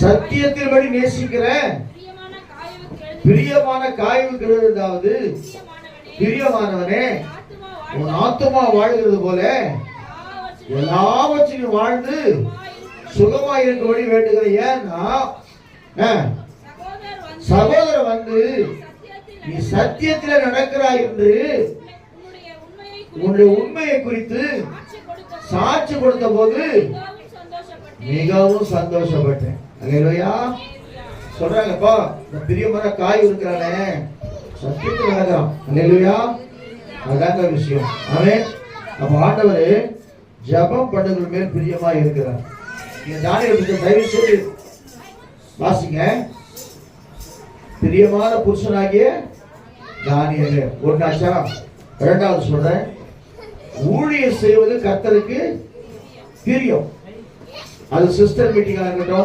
சத்தியத்தின்படி நேசிக்கிற பிரியமான காய்வுக்கு எழுதுதாவது, பிரியமானவனே உன் ஆத்துமா வாழ்கிறது போல எல்லாவற்றையும் வாழ்ந்து சுகமாய் இருக்கும்படி வேண்டுகிறேன். ஏன்னா சகோதரர் வந்து நீ சத்தியத்தில் நடக்கிறாய் என்று உன்னுடைய உண்மையை குறித்து சாட்சி கொடுத்த போது மிகவும் சந்தோஷப்பட்டேன். அல்லேலூயா சொல்றாங்கப்பா, இந்த பிரியமான காய் இருக்கிறானே சத்தியத்தில் நடக்கிறான். அல்லேலூயா அதாங்க விஷயம். அவன் அப்ப ஆண்டவர் ஜெபம் பண்ணுகிற மேல் பிரியமா இருக்கிறார். நீங்க தானியேல் தயவு செய்து வாசிங்க. பிரியமான புருஷனாகிய தானியேல் ஒன்னாச்சா. இரண்டாவது சொல்றேன், ஊழியர் செய்வது கர்த்தருக்கு பிரியம். அது சிஸ்டர் மீட்டிங்கா இருக்கட்டும்,